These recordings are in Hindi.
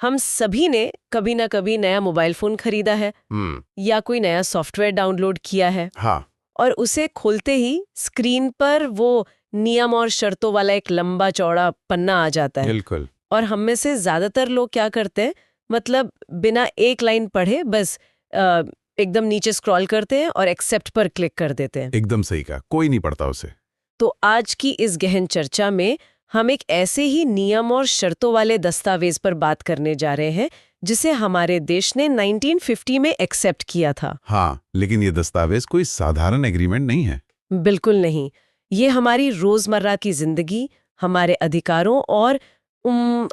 हम सभी ने कभी ना कभी नया मोबाइल फोन खरीदा है या कोई नया सॉफ्टवेयर डाउनलोड किया है। हाँ। और उसे खोलते ही स्क्रीन पर वो नियम और शर्तों वाला एक लंबा चौड़ा पन्ना आ जाता है। बिल्कुल। और हम में से ज्यादातर लोग क्या करते हैं, मतलब बिना एक लाइन पढ़े बस एकदम नीचे स्क्रॉल करते हैं और एक्सेप्ट पर क्लिक कर देते हैं। एकदम सही कहा, कोई नहीं पढ़ता उसे। तो आज की इस गहन चर्चा में हम एक ऐसे ही नियम और शर्तों वाले दस्तावेज पर बात करने जा रहे हैं जिसे हमारे देश ने 1950 में एक्सेप्ट किया था। हाँ, लेकिन ये दस्तावेज कोई साधारण एग्रीमेंट नहीं है। बिल्कुल नहीं। ये हमारी रोजमर्रा की जिंदगी, हमारे अधिकारों और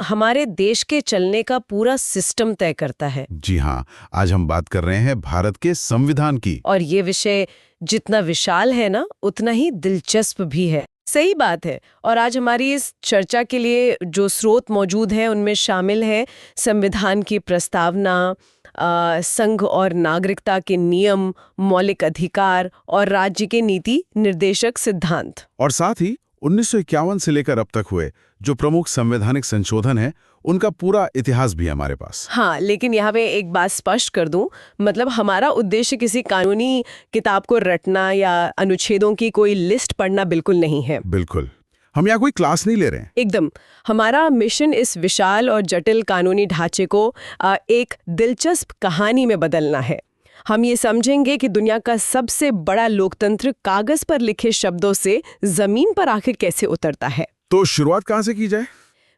हमारे देश के चलने का पूरा सिस्टम तय करता है। जी हाँ, आज हम बात कर रहे हैं भारत के संविधान की। और ये विषय जितना विशाल है ना, उतना ही दिलचस्प भी है। सही बात है। और आज हमारी इस चर्चा के लिए जो स्रोत मौजूद हैं उनमें शामिल है संविधान की प्रस्तावना, संघ और नागरिकता के नियम, मौलिक अधिकार और राज्य के नीति निर्देशक सिद्धांत। और साथ ही 1951 से लेकर अब तक हुए जो प्रमुख संवैधानिक संशोधन है, उनका पूरा इतिहास भी है हमारे पास। हाँ, लेकिन यहाँ पे एक बात स्पष्ट कर दूं, मतलब हमारा उद्देश्य किसी कानूनी किताब को रटना या अनुच्छेदों की कोई लिस्ट पढ़ना बिल्कुल नहीं है। बिल्कुल, हम यहाँ कोई क्लास नहीं ले रहे हैं। एकदम। हमारा मिशन इस विशाल और जटिल कानूनी ढांचे को एक दिलचस्प कहानी में बदलना है। हम ये समझेंगे कि दुनिया का सबसे बड़ा लोकतंत्र कागज पर लिखे शब्दों से जमीन पर आखिर कैसे उतरता है। तो शुरुआत कहाँ से की जाए?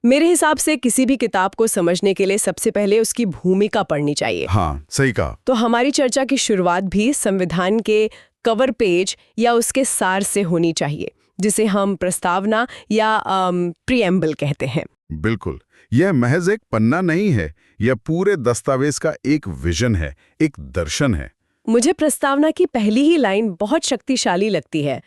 मेरे हिसाब से किसी भी किताब को समझने के लिए सबसे पहले उसकी भूमिका पढ़नी चाहिए। हाँ, सही कहा। तो हमारी चर्चा की शुरुआत भी संविधान के कवर पेज या उसके सार से होनी चाहिए, जिसे हम प्रस्तावना या प्रीएम्बल कहते हैं। बिल्कुल, यह महज एक पन्ना नहीं है, यह पूरे दस्तावेज का एक विजन है, एक दर्शन है। मुझे प्रस्तावना की पहली ही लाइन बहुत शक्तिशाली लगती है।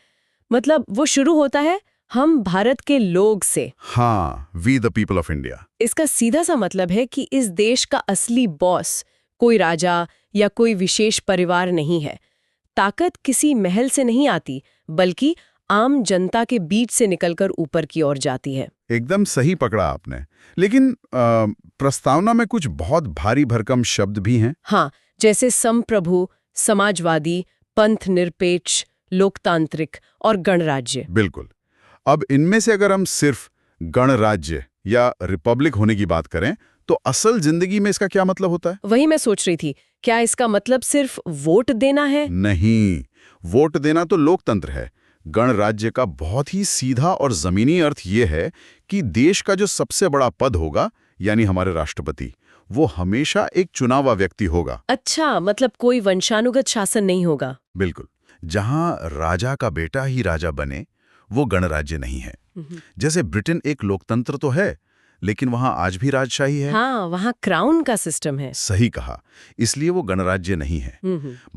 मतलब वो शुरू होता है, हम भारत के लोग से। हाँ, we the people of India. इसका सीधा सा मतलब है कि इस देश का असली बॉस कोई राजा या कोई विशेष परिवार नहीं है। ताकत किसी महल से नहीं आती, बल्कि आम जनता के बीच से निकलकर ऊपर की ओर जाती है। एकदम सही पकड़ा आपने। लेकिन प्रस्तावना में कुछ बहुत भारी भरकम शब्द भी हैं। हाँ, जैसे संप्रभु, समाजवादी, पंथ निरपेक्ष, लोकतांत्रिक और गणराज्य। बिल्कुल। अब इनमें से अगर हम सिर्फ गणराज्य या रिपब्लिक होने की बात करें, तो असल जिंदगी में इसका क्या मतलब होता है? वही मैं सोच रही थी, क्या इसका मतलब सिर्फ वोट देना है? नहीं, वोट देना तो लोकतंत्र है। गणराज्य का बहुत ही सीधा और जमीनी अर्थ ये है कि देश का जो सबसे बड़ा पद होगा, यानी हमारे राष्ट्रपति, वो हमेशा एक चुना हुआ व्यक्ति होगा। अच्छा, मतलब कोई वंशानुगत शासन नहीं होगा। बिल्कुल। जहां राजा का बेटा ही राजा बने, वो गणराज्य नहीं है। जैसे ब्रिटेन एक लोकतंत्र तो है, लेकिन वहां आज भी राजशाही है। हाँ, वहाँ क्राउन का सिस्टम है। सही कहा, इसलिए वो गणराज्य नहीं है।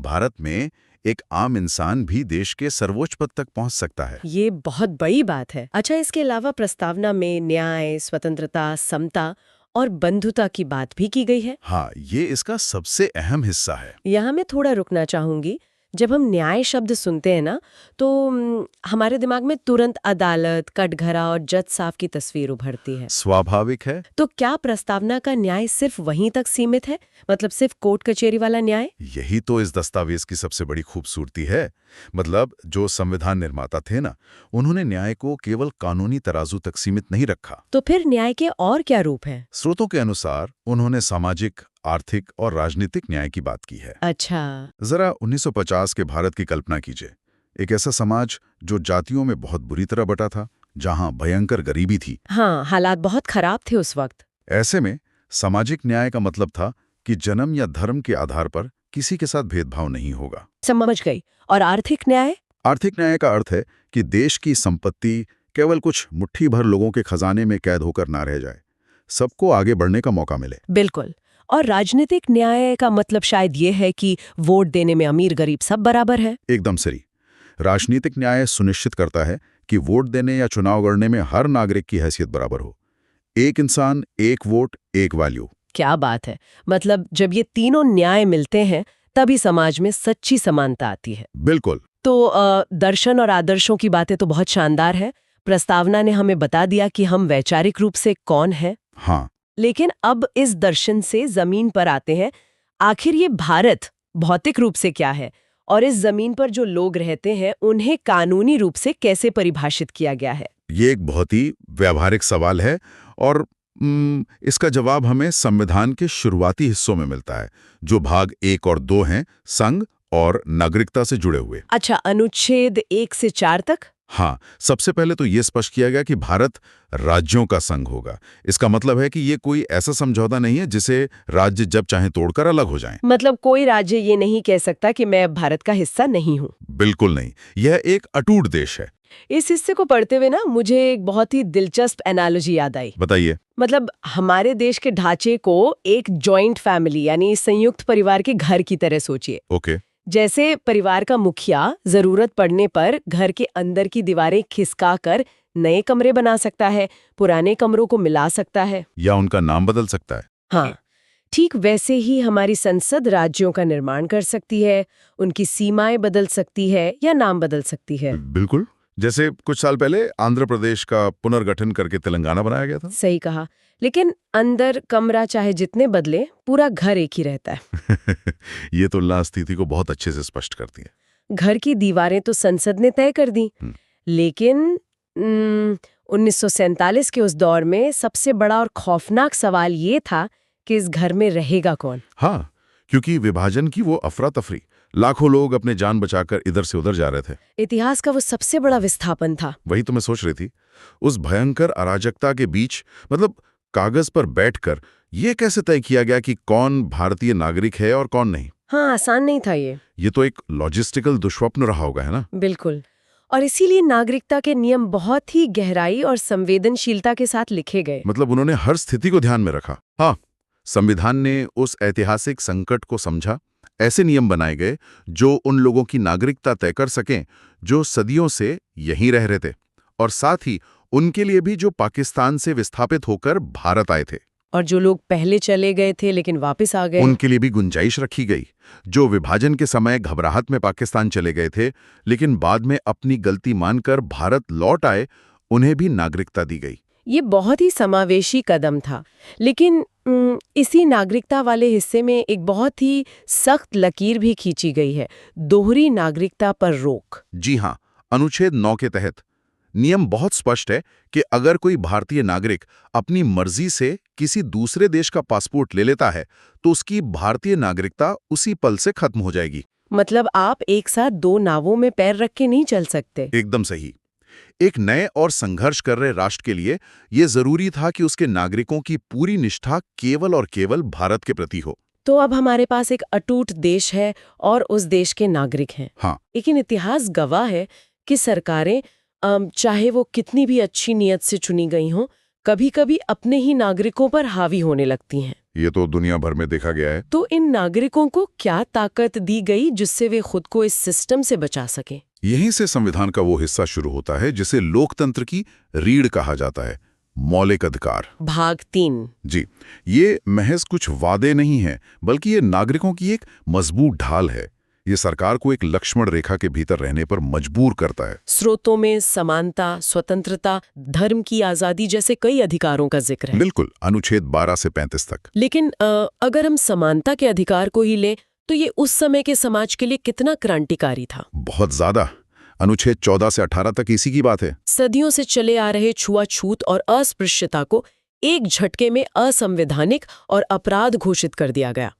भारत में एक आम इंसान भी देश के सर्वोच्च पद तक पहुंच सकता है। ये बहुत बड़ी बात है। अच्छा, इसके अलावा प्रस्तावना में न्याय, स्वतंत्रता, समता और बंधुता की बात भी की गई है। हाँ, ये इसका सबसे अहम हिस्सा है। यहाँ मैं थोड़ा रुकना चाहूंगी। जब हम न्याय शब्द सुनते हैं ना, तो हमारे दिमाग में तुरंत अदालत, कटघरा और जज साहब की तस्वीर उभरती है। स्वाभाविक है। तो क्या प्रस्तावना का न्याय सिर्फ वहीं तक सीमित है? मतलब सिर्फ कोर्ट कचहरी वाला न्याय? यही तो इस दस्तावेज की सबसे बड़ी खूबसूरती है। मतलब जो संविधान निर्माता थे ना, उन्होंने न्याय को केवल कानूनी तराजू तक सीमित नहीं रखा। तो फिर न्याय के और क्या रूप हैं? स्रोतों के अनुसार उन्होंने सामाजिक, आर्थिक और राजनीतिक न्याय की बात की है। अच्छा। जरा 1950 के भारत की कल्पना कीजिए। एक ऐसा समाज जो जातियों में बहुत बुरी तरह बटा था, जहां भयंकर गरीबी थी। हाँ, हालात बहुत खराब थे उस वक्त। ऐसे में सामाजिक न्याय का मतलब था कि जन्म या धर्म के आधार पर किसी के साथ भेदभाव नहीं होगा। समझ गई। और आर्थिक न्याय? आर्थिक न्याय का अर्थ है कि देश की संपत्ति केवल कुछ मुट्ठी भर लोगों के खजाने में कैद होकर ना रह जाए, सबको आगे बढ़ने का मौका मिले। बिल्कुल। और राजनीतिक न्याय का मतलब शायद ये है कि वोट देने में अमीर गरीब सब बराबर है। एकदम सही। राजनीतिक न्याय सुनिश्चित करता है कि वोट देने या चुनाव लड़ने में हर नागरिक की हैसियत बराबर हो। एक इंसान, एक वोट, एक वैल्यू। क्या बात है। मतलब जब ये तीनों न्याय मिलते हैं, तभी समाज में सच्ची समानता आती है। बिल्कुल। तो दर्शन और आदर्शों की बातें तो बहुत शानदार है। प्रस्तावना ने हमें बता दिया कि हम वैचारिक रूप से कौन हैं। हाँ, लेकिन अब इस दर्शन से जमीन पर आते हैं। आखिर ये भारत भौतिक रूप से क्या है, और इस जमीन पर जो लोग रहते हैं उन्हें कानूनी रूप से कैसे परिभाषित किया गया है? ये एक बहुत ही व्यावहारिक सवाल है और इसका जवाब हमें संविधान के शुरुआती हिस्सों में मिलता है, जो भाग 1 और 2 हैं, संघ और नागरिकता से जुड़े हुए। अच्छा, अनुच्छेद 1 से 4 तक? हाँ, सबसे पहले तो ये स्पष्ट किया गया कि भारत राज्यों का संघ होगा। इसका मतलब है कि ये कोई ऐसा समझौता नहीं है जिसे राज्य जब चाहे तोड़कर अलग हो जाएं। मतलब कोई राज्य ये नहीं कह सकता कि मैं अब भारत का हिस्सा नहीं हूँ। बिल्कुल नहीं, यह एक अटूट देश है। इस हिस्से को पढ़ते हुए ना मुझे एक बहुत ही दिलचस्प एनालॉजी याद आई। बताइए। मतलब हमारे देश के ढांचे को एक जॉइंट फैमिली यानी संयुक्त परिवार के घर की तरह सोचिए। ओके। जैसे परिवार का मुखिया जरूरत पड़ने पर घर के अंदर की दीवारें खिसकाकर नए कमरे बना सकता है, पुराने कमरों को मिला सकता है, या उनका नाम बदल सकता है। हाँ, ठीक वैसे ही हमारी संसद राज्यों का निर्माण कर सकती है, उनकी सीमाएं बदल सकती है या नाम बदल सकती है। बिल्कुल, जैसे कुछ साल पहले आंध्र प्रदेश का पुनर्गठन करके तेलंगाना बनाया गया था। सही कहा, लेकिन अंदर कमरा चाहे जितने बदले, पूरा घर एक ही रहता है। ये तुलना स्थिति को बहुत अच्छे से स्पष्ट करती है। घर की दीवारें तो संसद ने तय कर दी, लेकिन 1947 के उस दौर में सबसे बड़ा और खौफनाक सवाल ये था कि इस घर में रहेगा कौन। हाँ, क्योंकि विभाजन की वो अफरा तफरी, लाखों लोग अपने जान बचाकर इधर से उधर जा रहे थे। इतिहास का वो सबसे बड़ा विस्थापन था। वही तो मैं सोच रही थी, उस भयंकर अराजकता के बीच, मतलब कागज पर बैठकर ये कैसे तय किया गया कि कौन भारतीय नागरिक है और कौन नहीं? हाँ, आसान नहीं था ये। ये तो एक लॉजिस्टिकल दुष्स्वप्न रहा होगा, है ना? बिल्कुल, और इसीलिए नागरिकता के नियम बहुत ही गहराई और संवेदनशीलता के साथ लिखे गए। मतलब उन्होंने हर स्थिति को ध्यान में रखा। हाँ, संविधान ने उस ऐतिहासिक संकट को समझा। ऐसे नियम बनाए गए जो उन लोगों की नागरिकता तय कर सकें जो सदियों से यहीं रह रहे थे, और साथ ही उनके लिए भी जो पाकिस्तान से विस्थापित होकर भारत आए थे। और जो लोग पहले चले गए थे लेकिन वापस आ गए, उनके लिए भी गुंजाइश रखी गई। जो विभाजन के समय घबराहट में पाकिस्तान चले गए थे लेकिन बाद में अपनी गलती मानकर भारत लौट आए, उन्हें भी नागरिकता दी गई। ये बहुत ही समावेशी कदम था। लेकिन इसी नागरिकता वाले हिस्से में एक बहुत ही सख्त लकीर भी खींची गई है, दोहरी नागरिकता पर रोक। जी हाँ, अनुच्छेद 9 के तहत नियम बहुत स्पष्ट है कि अगर कोई भारतीय नागरिक अपनी मर्जी से किसी दूसरे देश का पासपोर्ट ले लेता है तो उसकी भारतीय नागरिकता उसी पल से खत्म हो जाएगी। मतलब आप एक साथ दो नावों में पैर रख के नहीं चल सकते। एकदम सही। एक नए और संघर्ष कर रहे राष्ट्र के लिए यह जरूरी था कि उसके नागरिकों की पूरी निष्ठा केवल और केवल भारत के प्रति हो। तो अब हमारे पास एक अटूट देश है और उस देश के नागरिक हैं। हाँ। लेकिन इतिहास गवाह है कि सरकारें, चाहे वो कितनी भी अच्छी नीयत से चुनी गई हों, कभी-कभी अपने ही नागरिकों पर हावी होने लगती हैं। ये तो दुनिया भर में देखा गया है। तो इन नागरिकों को क्या ताकत दी गई जिससे वे खुद को इस सिस्टम से बचा सकें? यहीं से संविधान का वो हिस्सा शुरू होता है जिसे लोकतंत्र की रीढ़ कहा जाता है, मौलिक अधिकार। भाग 3। जी, ये महज कुछ वादे नहीं है, बल्कि ये नागरिकों की एक मजबूत ढाल है। ये सरकार को एक लक्ष्मण रेखा के भीतर रहने पर मजबूर करता है। स्रोतों में समानता, स्वतंत्रता, धर्म की आजादी जैसे कई अधिकारों का जिक्र है। बिल्कुल, अनुच्छेद 12 से 35 तक। लेकिन अगर हम समानता के अधिकार को ही लें तो ये उस समय के समाज के लिए कितना क्रांतिकारी था। बहुत ज्यादा। अनुच्छेद 14 से 18 तक इसी की बात है। सदियों से चले आ रहे छुआछूत और अस्पृश्यता को एक झटके में असंवैधानिक और अपराध घोषित कर दिया गया।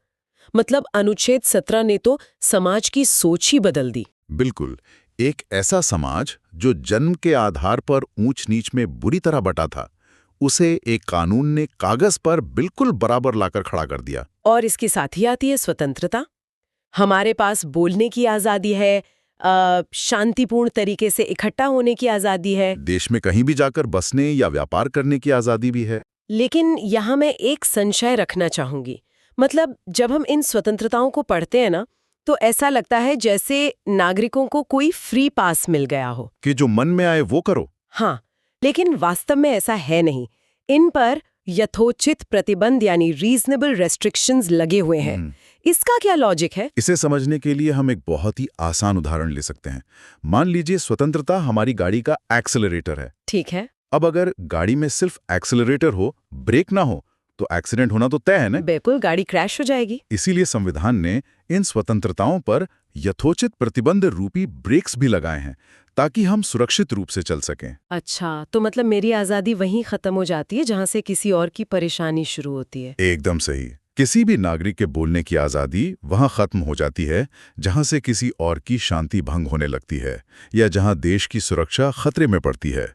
मतलब अनुच्छेद 17 ने तो समाज की सोच ही बदल दी। बिल्कुल, एक ऐसा समाज जो जन्म के आधार पर ऊंच नीच में बुरी तरह बटा था, उसे एक कानून ने कागज पर बिल्कुल बराबर लाकर खड़ा कर दिया। और इसके साथ ही आती है स्वतंत्रता। हमारे पास बोलने की आजादी है, शांतिपूर्ण तरीके से इकट्ठा होने की आजादी है, देश में कहीं भी जाकर बसने या व्यापार करने की आजादी भी है। लेकिन यहाँ मैं एक संशय रखना चाहूंगी। मतलब जब हम इन स्वतंत्रताओं को पढ़ते हैं ना, तो ऐसा लगता है जैसे नागरिकों को कोई फ्री पास मिल गया हो कि जो मन में आए वो करो। हाँ, लेकिन वास्तव में ऐसा है नहीं। इन पर यथोचित प्रतिबंध यानी रीजनेबल रेस्ट्रिक्शंस लगे हुए हैं। इसका क्या लॉजिक है? इसे समझने के लिए हम एक बहुत ही आसान उदाहरण ले सकते हैं। मान लीजिए स्वतंत्रता हमारी गाड़ी का एक्सेलरेटर है। ठीक है। अब अगर गाड़ी में सिर्फ एक्सेलरेटर हो, ब्रेक ना हो, तो एक्सीडेंट होना तो तय है ना। बिल्कुल, गाड़ी क्रैश हो जाएगी। इसीलिए संविधान ने इन स्वतंत्रताओं पर यथोचित प्रतिबंध रूपी ब्रेक्स भी लगाए हैं ताकि हम सुरक्षित रूप से चल सकें। अच्छा, तो मतलब मेरी आज़ादी वहीं ख़त्म हो जाती है जहाँ से किसी और की परेशानी शुरू होती है। एकदम सही। किसी भी नागरिक के बोलने की आज़ादी वहाँ खत्म हो जाती है जहाँ से किसी और की शांति भंग होने लगती है या जहाँ देश की सुरक्षा खतरे में पड़ती है।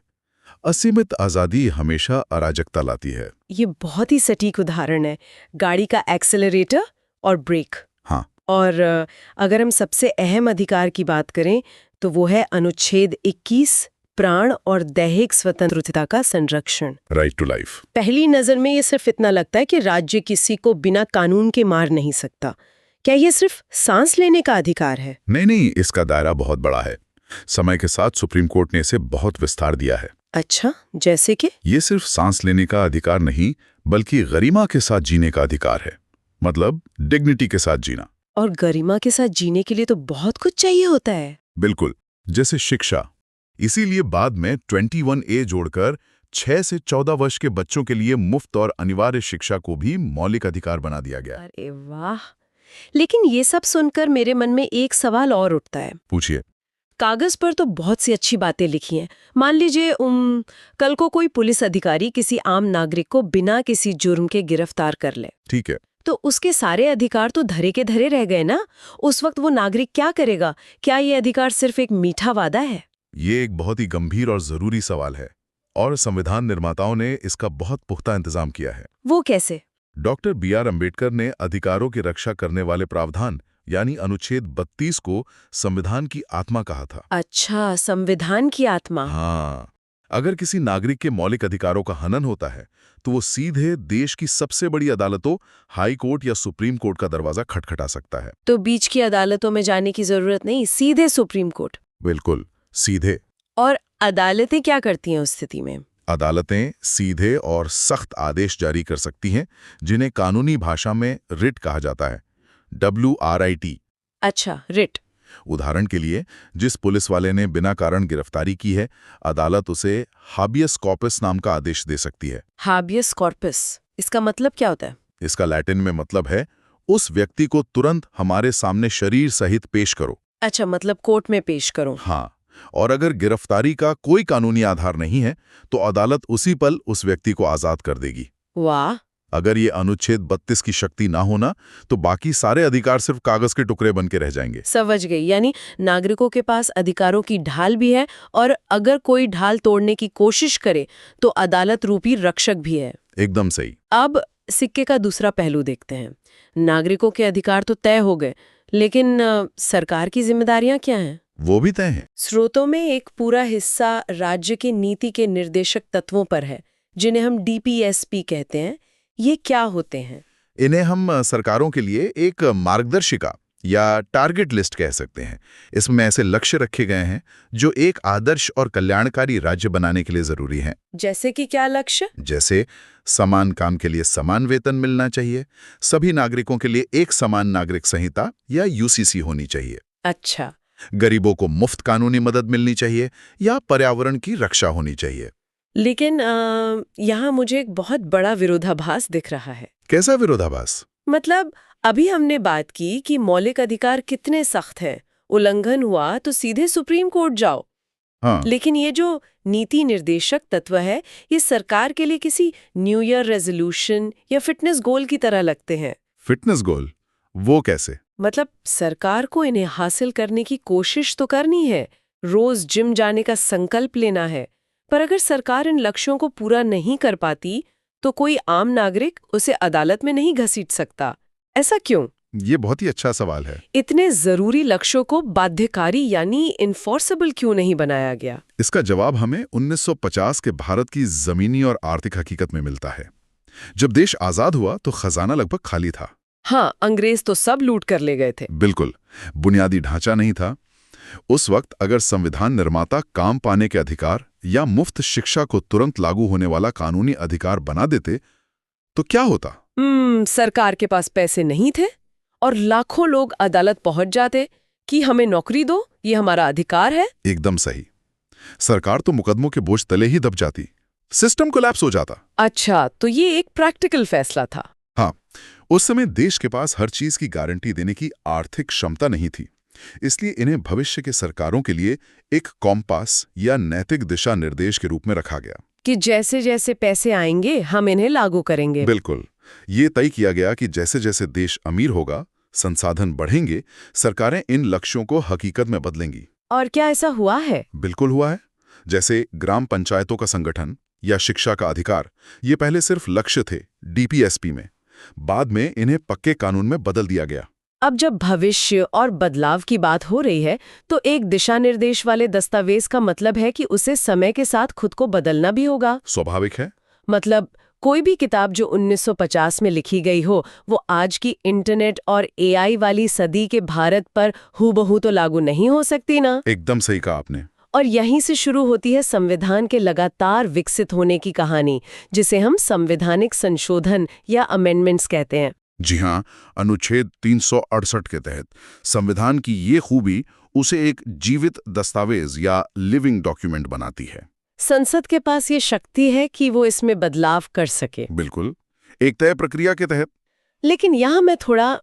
असीमित आज़ादी हमेशा अराजकता लाती है। ये बहुत ही सटीक उदाहरण है, गाड़ी का एक्सेलरेटर और ब्रेक। हाँ। और अगर हम सबसे अहम अधिकार की बात करें तो वो है अनुच्छेद 21, प्राण और दैहिक स्वतंत्रता का संरक्षण। Right to life. पहली नज़र में ये सिर्फ इतना लगता है कि राज्य किसी को बिना कानून के मार नहीं सकता। क्या ये सिर्फ सांस लेने का अधिकार है? नहीं, इसका दायरा बहुत बड़ा है। समय के साथ सुप्रीम कोर्ट ने इसे बहुत विस्तार दिया है। अच्छा, जैसे कि? ये सिर्फ सांस लेने का अधिकार नहीं, बल्कि गरिमा के साथ जीने का अधिकार है। मतलब डिग्निटी के साथ जीना। और गरिमा के साथ जीने के लिए तो बहुत कुछ चाहिए होता है। बिल्कुल, जैसे शिक्षा। इसीलिए बाद में 21A जोड़कर 6 से 14 वर्ष के बच्चों के लिए मुफ्त और अनिवार्य शिक्षा को भी मौलिक अधिकार बना दिया गया। अरे वाह! लेकिन ये सब सुनकर मेरे मन में एक सवाल और उठता है। पूछिए। कागज पर तो बहुत सी अच्छी बातें लिखी हैं। मान लीजिए कल को कोई पुलिस अधिकारी किसी आम नागरिक को बिना किसी जुर्म के गिरफ्तार कर ले, ठीक है। तो उसके सारे अधिकार तो धरे के धरे रह गए ना। उस वक्त वो नागरिक क्या करेगा? क्या ये अधिकार सिर्फ एक मीठा वादा है? ये एक बहुत ही गंभीर और जरूरी सवाल है और संविधान निर्माताओं ने इसका बहुत पुख्ता इंतजाम किया है। वो कैसे? Doctor B.R. अम्बेडकर ने अधिकारों की रक्षा करने वाले प्रावधान यानी अनुच्छेद 32 को संविधान की आत्मा कहा था। अच्छा, संविधान की आत्मा। हाँ, अगर किसी नागरिक के मौलिक अधिकारों का हनन होता है तो वो सीधे देश की सबसे बड़ी अदालतों, हाई कोर्ट या सुप्रीम कोर्ट का दरवाजा खटखटा सकता है। तो बीच की अदालतों में जाने की जरूरत नहीं, सीधे सुप्रीम कोर्ट? बिल्कुल, सीधे। और अदालतें क्या करती हैं उस स्थिति में? अदालतें सीधे और सख्त आदेश जारी कर सकती हैं, जिन्हें कानूनी भाषा में रिट कहा जाता है। WRIT। अच्छा, रिट। उदाहरण के लिए, जिस पुलिस वाले ने बिना कारण गिरफ्तारी की है, अदालत उसे हाबियस कॉर्पस नाम का आदेश दे सकती है। हाबियस कॉर्पस, इसका मतलब क्या होता है? इसका लैटिन में मतलब है उस व्यक्ति को तुरंत हमारे सामने शरीर सहित पेश करो। अच्छा, मतलब कोर्ट में पेश करो। हाँ, और अगर गिरफ्तारी का कोई कानूनी आधार नहीं है तो अदालत उसी पल उस व्यक्ति को आजाद कर देगी। वाह! अगर ये अनुच्छेद 32 की शक्ति ना होना तो बाकी सारे अधिकार सिर्फ कागज के टुकड़े बन के रह जाएंगे। समझ गई, यानी नागरिकों के पास अधिकारों की ढाल भी है और अगर कोई ढाल तोड़ने की कोशिश करे तो अदालत रूपी रक्षक भी है। एकदम सही। अब सिक्के का दूसरा पहलू देखते हैं। नागरिकों के अधिकार तो तय हो गए, लेकिन सरकार की जिम्मेदारियां क्या हैं? वो भी तय हैं। स्रोतों में एक पूरा हिस्सा राज्य की नीति के निर्देशक तत्वों पर है, जिन्हें हम DPSP कहते हैं। ये क्या होते हैं? इन्हें हम सरकारों के लिए एक मार्गदर्शिका या टारगेट लिस्ट कह सकते हैं। इसमें ऐसे लक्ष्य रखे गए हैं जो एक आदर्श और कल्याणकारी राज्य बनाने के लिए जरूरी हैं। जैसे कि क्या लक्ष्य? जैसे समान काम के लिए समान वेतन मिलना चाहिए, सभी नागरिकों के लिए एक समान नागरिक संहिता या UCC होनी चाहिए। अच्छा। गरीबों को मुफ्त कानूनी मदद मिलनी चाहिए या पर्यावरण की रक्षा होनी चाहिए। लेकिन यहाँ मुझे एक बहुत बड़ा विरोधाभास दिख रहा है। कैसा विरोधाभास? मतलब अभी हमने बात की कि मौलिक अधिकार कितने सख्त हैं, उल्लंघन हुआ तो सीधे सुप्रीम कोर्ट जाओ। हाँ। लेकिन ये जो नीति निर्देशक तत्व है, ये सरकार के लिए किसी न्यू ईयर रेजोल्यूशन या फिटनेस गोल की तरह लगते हैं। Fitness goal? वो कैसे? मतलब सरकार को इन्हें हासिल करने की कोशिश तो करनी है, रोज जिम जाने का संकल्प लेना है, पर अगर सरकार इन लक्ष्यों को पूरा नहीं कर पाती तो कोई आम नागरिक उसे अदालत में नहीं घसीट सकता। ऐसा क्यों? ये बहुत ही अच्छा सवाल है। इतने जरूरी लक्ष्यों को बाध्यकारी यानी इन्फोर्सेबल क्यों नहीं बनाया गया? इसका जवाब हमें 1950 के भारत की जमीनी और आर्थिक हकीकत में मिलता है। जब देश आजाद हुआ तो खजाना लगभग खाली था। हाँ, अंग्रेज तो सब लूट कर ले गए थे। बिल्कुल, बुनियादी ढांचा नहीं था। उस वक्त अगर संविधान निर्माता काम पाने के अधिकार या मुफ्त शिक्षा को तुरंत लागू होने वाला कानूनी अधिकार बना देते तो क्या होता? सरकार के पास पैसे नहीं थे और लाखों लोग अदालत पहुंच जाते कि हमें नौकरी दो, ये हमारा अधिकार है। एकदम सही। सरकार तो मुकदमों के बोझ तले ही दब जाती। सिस्टम कोलैप्स हो जाता। अच्छा, तो ये एक प्रैक्टिकल फैसला था। हाँ, उस समय देश के पास हर चीज की गारंटी देने की आर्थिक क्षमता नहीं थी, इसलिए इन्हें भविष्य के सरकारों के लिए एक कॉम्पास या नैतिक दिशा निर्देश के रूप में रखा गया। कि जैसे जैसे पैसे आएंगे हम इन्हें लागू करेंगे। बिल्कुल, ये तय किया गया कि जैसे जैसे देश अमीर होगा, संसाधन बढ़ेंगे, सरकारें इन लक्ष्यों को हकीकत में बदलेंगी। और क्या ऐसा हुआ है? बिल्कुल हुआ है। जैसे ग्राम पंचायतों का संगठन या शिक्षा का अधिकार, ये पहले सिर्फ लक्ष्य थे डीपीएसपी में, बाद में इन्हें पक्के कानून में बदल दिया गया। अब जब भविष्य और बदलाव की बात हो रही है तो एक दिशा निर्देश वाले दस्तावेज का मतलब है कि उसे समय के साथ खुद को बदलना भी होगा। स्वाभाविक है। मतलब कोई भी किताब जो 1950 में लिखी गई हो वो आज की इंटरनेट और एआई वाली सदी के भारत पर हूबहू तो लागू नहीं हो सकती ना। एकदम सही कहा आपने। और यहीं से शुरू होती है संविधान के लगातार विकसित होने की कहानी, जिसे हम संवैधानिक संशोधन या अमेंडमेंट्स कहते हैं। जी हाँ, अनुच्छेद 368 के तहत संविधान की ये खूबी उसे एक जीवित दस्तावेज या लिविंग डॉक्यूमेंट बनाती है। संसद के पास ये शक्ति है कि वो इसमें बदलाव कर सके। बिल्कुल, एक तय प्रक्रिया के तहत। लेकिन यहाँ मैं थोड़ा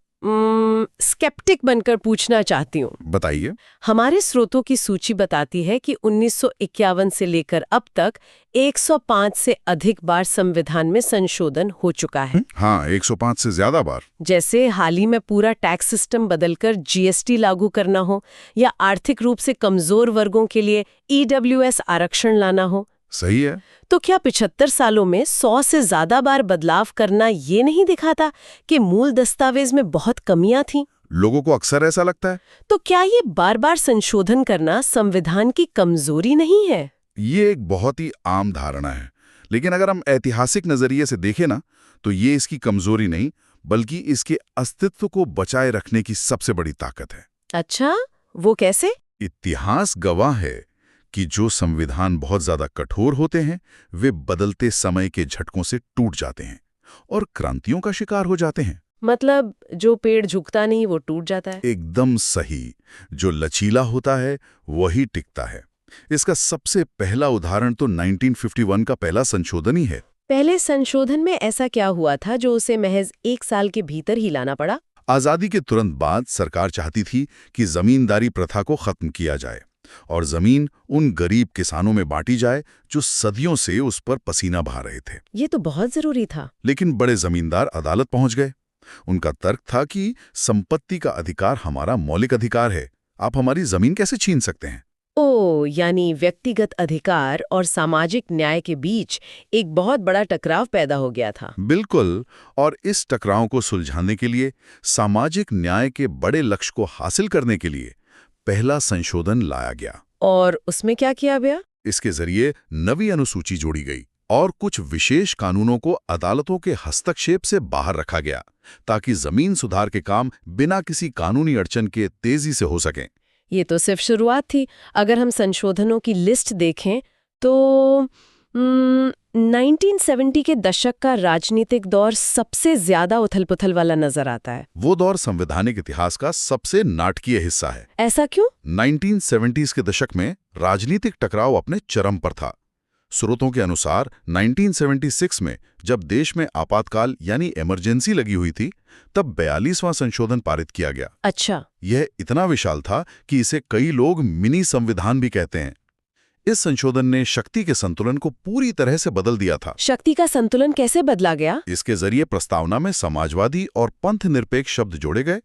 स्केप्टिक बनकर पूछना चाहती हूँ। बताइए। हमारे स्रोतों की सूची बताती है कि 1951 से लेकर अब तक 105 से अधिक बार संविधान में संशोधन हो चुका है। हाँ, 105 से ज्यादा बार। जैसे हाल ही में पूरा टैक्स सिस्टम बदलकर जीएसटी लागू करना हो या आर्थिक रूप से कमजोर वर्गों के लिए ईडब्ल्यूएस आरक्षण लाना हो। सही है। तो क्या 75 सालों में 100 से ज्यादा बार बदलाव करना ये नहीं दिखाता कि मूल दस्तावेज में बहुत कमियां थीं? लोगों को अक्सर ऐसा लगता है। तो क्या ये बार-बार संशोधन करना संविधान की कमजोरी नहीं है? ये एक बहुत ही आम धारणा है, लेकिन अगर हम ऐतिहासिक नजरिए से देखें ना, तो ये इसकी कमजोरी नहीं, बल्कि इसके अस्तित्व को बचाए रखने की सबसे बड़ी ताकत है। अच्छा, वो कैसे? इतिहास गवाह है कि जो संविधान बहुत ज्यादा कठोर होते हैं, वे बदलते समय के झटकों से टूट जाते हैं और क्रांतियों का शिकार हो जाते हैं। मतलब जो पेड़ झुकता नहीं वो टूट जाता है। एकदम सही। जो लचीला होता है वही टिकता है। इसका सबसे पहला उदाहरण तो 1951 का पहला संशोधन ही है। पहले संशोधन में ऐसा क्या हुआ था जो उसे महज 1 साल के भीतर ही लाना पड़ा? आजादी के तुरंत बाद सरकार चाहती थी कि जमींदारी प्रथा को खत्म किया जाए और जमीन उन गरीब किसानों में बांटी जाए जो सदियों से उस पर पसीना बहा रहे थे। ये तो बहुत जरूरी था। लेकिन बड़े जमींदार अदालत पहुंच गए। उनका तर्क था कि संपत्ति का अधिकार हमारा मौलिक अधिकार है, आप हमारी जमीन कैसे छीन सकते हैं। यानी व्यक्तिगत अधिकार और सामाजिक न्याय के बीच एक बहुत बड़ा टकराव पैदा हो गया था। बिल्कुल, और इस टकराव को सुलझाने के लिए, सामाजिक न्याय के बड़े लक्ष्य को हासिल करने के लिए पहला संशोधन लाया गया। और उसमें क्या किया गया? इसके जरिए नवी अनुसूची जोड़ी गई और कुछ विशेष कानूनों को अदालतों के हस्तक्षेप से बाहर रखा गया, ताकि जमीन सुधार के काम बिना किसी कानूनी अड़चन के तेजी से हो सकें। ये तो सिर्फ शुरुआत थी। अगर हम संशोधनों की लिस्ट देखें तो 1970 के दशक का राजनीतिक दौर सबसे ज्यादा उथल-पुथल वाला नजर आता है। वो दौर संवैधानिक इतिहास का सबसे नाटकीय हिस्सा है। ऐसा क्यों? 1970s के दशक में राजनीतिक टकराव अपने चरम पर था। स्रोतों के अनुसार 1976 में जब देश में आपातकाल यानी इमरजेंसी लगी हुई थी, तब 42वां संशोधन पारित किया गया। अच्छा। यह इतना विशाल था कि इसे कई लोग मिनी संविधान भी कहते हैं। इस संशोधन ने शक्ति के संतुलन को पूरी तरह से बदल दिया था। शक्ति का संतुलन कैसे बदला गया? इसके जरिए प्रस्तावना में समाजवादी और पंथ निरपेक्ष शब्द जोड़े गए।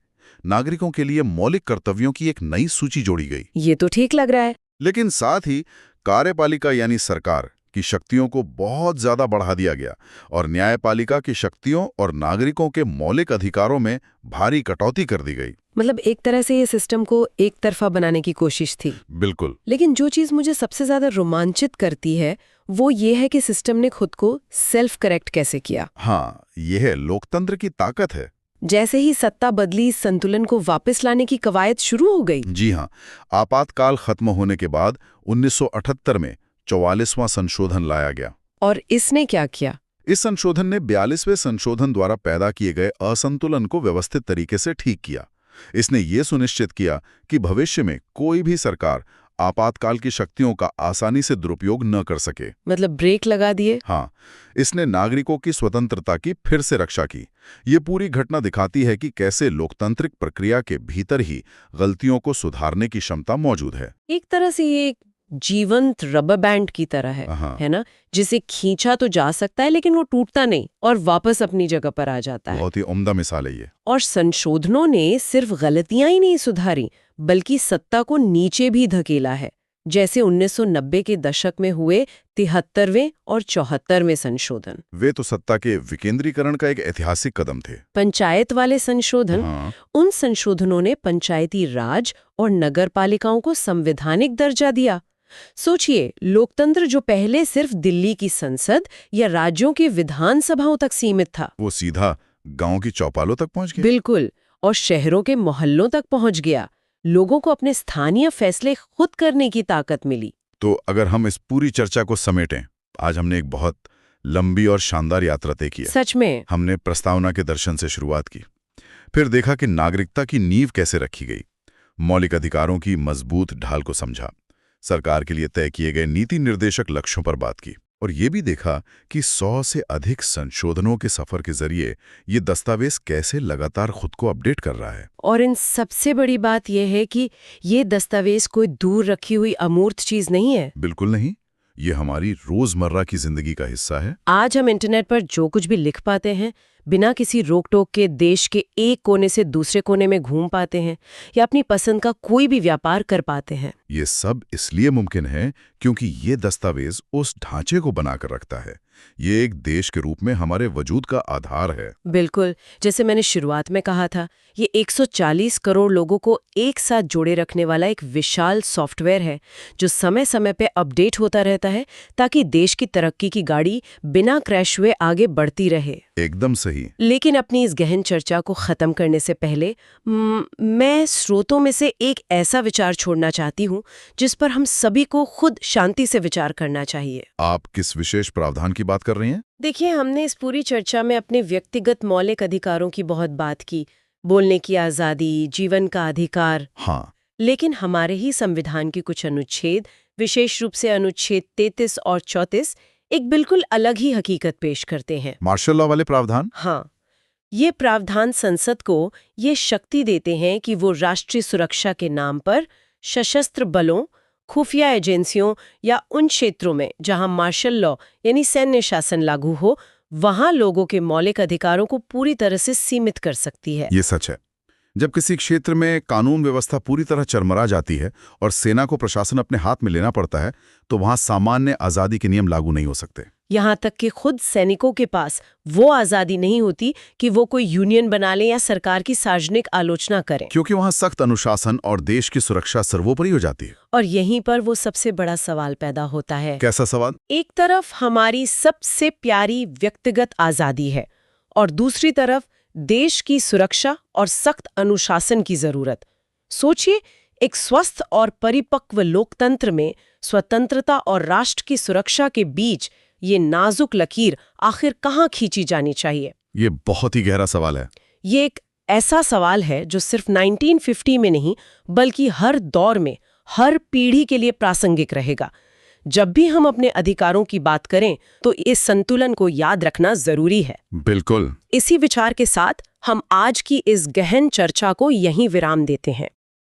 नागरिकों के लिए मौलिक कर्तव्यों की एक नई सूची जोड़ी गई। ये तो ठीक लग रहा है। लेकिन साथ ही कार्यपालिका यानी सरकार की शक्तियों को बहुत ज्यादा बढ़ा दिया गया और न्यायपालिका की शक्तियों और नागरिकों के मौलिक अधिकारों में भारी कटौती कर दी गई। मतलब एक तरह से ये सिस्टम को एक तरफा बनाने की कोशिश थी। बिल्कुल। लेकिन जो चीज मुझे सबसे ज्यादा रोमांचित करती है वो ये है कि सिस्टम ने खुद को सेल्फ करेक्ट कैसे किया। हाँ, यह लोकतंत्र की ताकत है। जैसे ही सत्ता बदली, संतुलन को वापस लाने की कवायद शुरू हो गई। जी हाँ, आपातकाल खत्म होने के बाद 1978 में 44वां संशोधन लाया गया। और इसने क्या किया? इस संशोधन ने 42वें संशोधन द्वारा पैदा किए गए असंतुलन को व्यवस्थित तरीके से ठीक किया। इसने ये सुनिश्चित किया कि भविष्य में कोई भी सरकार आपातकाल की शक्तियों का आसानी से दुरुपयोग न कर सके। मतलब ब्रेक लगा दिए। हाँ, इसने नागरिकों की स्वतंत्रता की फिर से रक्षा की। ये पूरी घटना दिखाती है कि कैसे लोकतांत्रिक प्रक्रिया के भीतर ही गलतियों को सुधारने की क्षमता मौजूद है। एक तरह से ये एक जीवंत रबर बैंड की तरह है ना, जिसे खींचा तो जा सकता है लेकिन वो टूटता नहीं और वापस अपनी जगह पर आ जाता है। बहुत ही उम्दा मिसाल है ये। और संशोधनों ने सिर्फ गलतियां ही नहीं सुधारी, बल्कि सत्ता को नीचे भी धकेला है, जैसे 1990 के दशक में हुए 73वें और 74वें संशोधन। वे तो सत्ता के विकेंद्रीकरण का एक ऐतिहासिक कदम थे। पंचायत वाले संशोधन, उन संशोधनों ने पंचायती राज और नगरपालिकाओं को संवैधानिक दर्जा दिया। सोचिए, लोकतंत्र जो पहले सिर्फ दिल्ली की संसद या राज्यों की विधानसभाओं तक सीमित था, वो सीधा गांव की चौपालों तक पहुंच गया। बिल्कुल, और शहरों के मोहल्लों तक पहुंच गया। लोगों को अपने स्थानीय फैसले खुद करने की ताकत मिली। तो अगर हम इस पूरी चर्चा को समेटें, आज हमने एक बहुत लंबी और शानदार यात्रा तय की है। सच में। हमने प्रस्तावना के दर्शन से शुरुआत की, फिर देखा कि नागरिकता की नींव कैसे रखी गई, मौलिक अधिकारों की मजबूत ढाल को समझा, सरकार के लिए तय किए गए नीति निर्देशक लक्ष्यों पर बात की, और ये भी देखा कि 100 से अधिक संशोधनों के सफर के जरिए ये दस्तावेज कैसे लगातार खुद को अपडेट कर रहा है। और इन सबसे बड़ी बात यह है कि ये दस्तावेज कोई दूर रखी हुई अमूर्त चीज नहीं है। बिल्कुल नहीं, ये हमारी रोजमर्रा की जिंदगी का हिस्सा है। आज हम इंटरनेट पर जो कुछ भी लिख पाते हैं, बिना किसी रोक टोक के देश के एक कोने से दूसरे कोने में घूम पाते हैं या अपनी पसंद का कोई भी व्यापार कर पाते हैं। ये सब इसलिए मुमकिन है क्योंकि ये दस्तावेज उस ढांचे को बनाकर रखता है। ये एक देश के रूप में हमारे वजूद का आधार है। बिल्कुल, जैसे मैंने शुरुआत में कहा था, ये 140 करोड़ लोगों को एक साथ जोड़े रखने वाला एक विशाल सॉफ्टवेयर है जो समय समय पे अपडेट होता रहता है ताकि देश की तरक्की की गाड़ी बिना क्रैश हुए आगे बढ़ती रहे। एकदम सही। लेकिन अपनी इस गहन चर्चा को खत्म करने से पहले मैं स्रोतों में से एक ऐसा विचार छोड़ना चाहती हूँ जिस पर हम सभी को खुद शांति से विचार करना चाहिए। आप किस विशेष प्रावधान की बात कर रही हैं? देखिए, हमने इस पूरी चर्चा में अपने व्यक्तिगत मौलिक अधिकारों की बहुत बात की, बोलने की आज़ादी, जीवन का अधिकार। हाँ, लेकिन हमारे ही संविधान के कुछ अनुच्छेद, विशेष रूप से अनुच्छेद 33 और 34, एक बिल्कुल अलग ही हकीकत पेश करते हैं। मार्शल लॉ वाले प्रावधान? हाँ, ये प्रावधान संसद को ये शक्ति देते हैं कि वो राष्ट्रीय सुरक्षा के नाम पर सशस्त्र बलों, खुफिया एजेंसियों या उन क्षेत्रों में जहां मार्शल लॉ यानी सैन्य शासन लागू हो, वहां लोगों के मौलिक अधिकारों को पूरी तरह से सीमित कर सकती है। ये सच है। जब किसी क्षेत्र में कानून व्यवस्था पूरी तरह चरमरा जाती है और सेना को प्रशासन अपने हाथ में लेना पड़ता है, तो वहां सामान्य आज़ादी के नियम लागू नहीं हो सकते। यहाँ तक कि खुद सैनिकों के पास वो आज़ादी नहीं होती कि वो कोई यूनियन बना लें या सरकार की सार्वजनिक आलोचना करें, क्योंकि वहां सख्त अनुशासन और देश की सुरक्षा सर्वोपरि हो जाती है। और यहीं पर वो सबसे बड़ा सवाल पैदा होता है। कैसा सवाल? एक तरफ हमारी सबसे प्यारी व्यक्तिगत आज़ादी है और दूसरी तरफ देश की सुरक्षा और सख्त अनुशासन की जरूरत। सोचिए, एक स्वस्थ और परिपक्व लोकतंत्र में स्वतंत्रता और राष्ट्र की सुरक्षा के बीच ये नाजुक लकीर आखिर कहाँ खींची जानी चाहिए? ये बहुत ही गहरा सवाल है। ये एक ऐसा सवाल है जो सिर्फ 1950 में नहीं, बल्कि हर दौर में, हर पीढ़ी के लिए प्रासंगिक रहेगा। जब भी हम अपने अधिकारों की बात करें तो इस संतुलन को याद रखना जरूरी है। बिल्कुल। इसी विचार के साथ हम आज की इस गहन चर्चा को यहीं विराम देते हैं।